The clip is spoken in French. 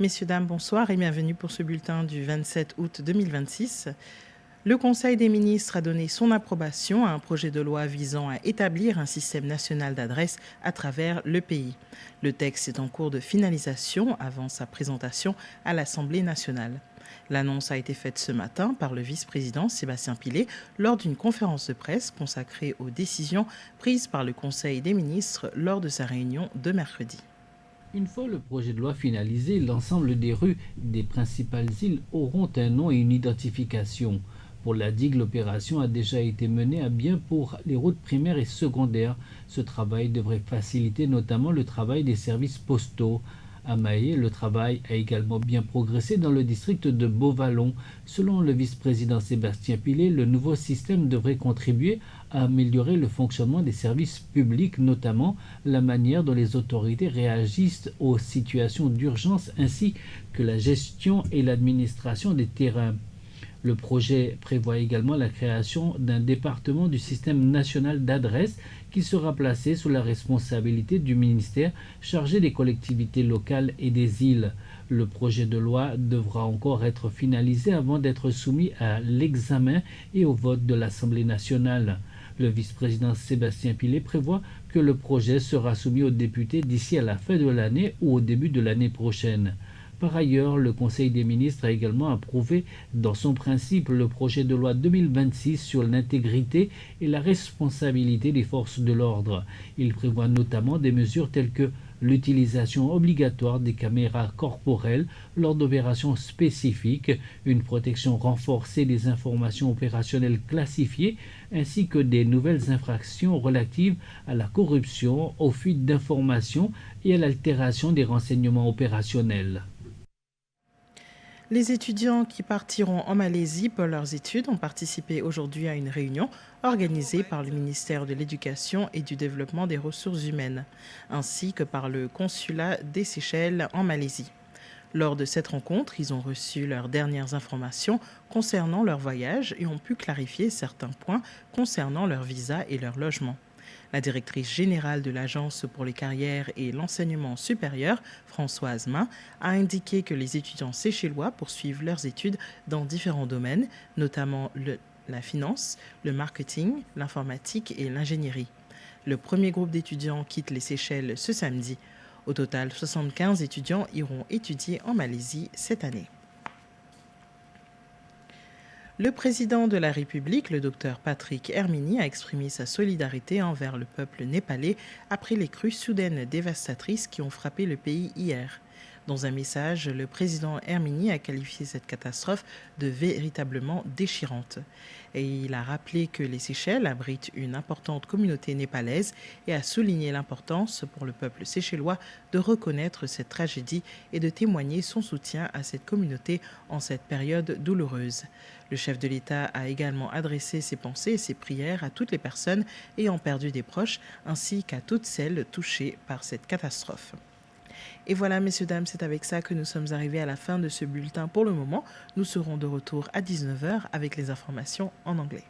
Messieurs, dames, bonsoir et bienvenue pour ce bulletin du 27 août 2026. Le Conseil des ministres a donné son approbation à un projet de loi visant à établir un système national d'adresses à travers le pays. Le texte est en cours de finalisation avant sa présentation à l'Assemblée nationale. L'annonce a été faite ce matin par le vice-président Sébastien Pillet lors d'une conférence de presse consacrée aux décisions prises par le Conseil des ministres lors de sa réunion de mercredi. Une fois le projet de loi finalisé, l'ensemble des rues des principales îles auront un nom et une identification. Pour la digue, l'opération a déjà été menée à bien pour les routes primaires et secondaires. Ce travail devrait faciliter notamment le travail des services postaux. À Mahé, le travail a également bien progressé dans le district de Beauvallon. Selon le vice-président Sébastien Pillet, le nouveau système devrait contribuer à améliorer le fonctionnement des services publics, notamment la manière dont les autorités réagissent aux situations d'urgence ainsi que la gestion et l'administration des terrains. Le projet prévoit également la création d'un département du système national d'adresses qui sera placé sous la responsabilité du ministère chargé des collectivités locales et des îles. Le projet de loi devra encore être finalisé avant d'être soumis à l'examen et au vote de l'Assemblée nationale. Le vice-président Sébastien Pillet prévoit que le projet sera soumis aux députés d'ici à la fin de l'année ou au début de l'année prochaine. Par ailleurs, le Conseil des ministres a également approuvé dans son principe le projet de loi 2026 sur l'intégrité et la responsabilité des forces de l'ordre. Il prévoit notamment des mesures telles que l'utilisation obligatoire des caméras corporelles lors d'opérations spécifiques, une protection renforcée des informations opérationnelles classifiées, ainsi que des nouvelles infractions relatives à la corruption, aux fuites d'informations et à l'altération des renseignements opérationnels. Les étudiants qui partiront en Malaisie pour leurs études ont participé aujourd'hui à une réunion organisée par le ministère de l'Éducation et du Développement des Ressources humaines, ainsi que par le consulat des Seychelles en Malaisie. Lors de cette rencontre, ils ont reçu leurs dernières informations concernant leur voyage et ont pu clarifier certains points concernant leur visa et leur logement. La directrice générale de l'Agence pour les carrières et l'enseignement supérieur, Françoise Main, a indiqué que les étudiants séchellois poursuivent leurs études dans différents domaines, notamment la finance, le marketing, l'informatique et l'ingénierie. Le premier groupe d'étudiants quitte les Seychelles ce samedi. Au total, 75 étudiants iront étudier en Malaisie cette année. Le président de la République, le docteur Patrick Hermini, a exprimé sa solidarité envers le peuple népalais après les crues soudaines dévastatrices qui ont frappé le pays hier. Dans un message, le président Hermini a qualifié cette catastrophe de véritablement déchirante. Et il a rappelé que les Seychelles abritent une importante communauté népalaise et a souligné l'importance pour le peuple séchellois de reconnaître cette tragédie et de témoigner son soutien à cette communauté en cette période douloureuse. Le chef de l'État a également adressé ses pensées et ses prières à toutes les personnes ayant perdu des proches ainsi qu'à toutes celles touchées par cette catastrophe. Et voilà, messieurs, dames, c'est avec ça que nous sommes arrivés à la fin de ce bulletin pour le moment. Nous serons de retour à 19h avec les informations en anglais.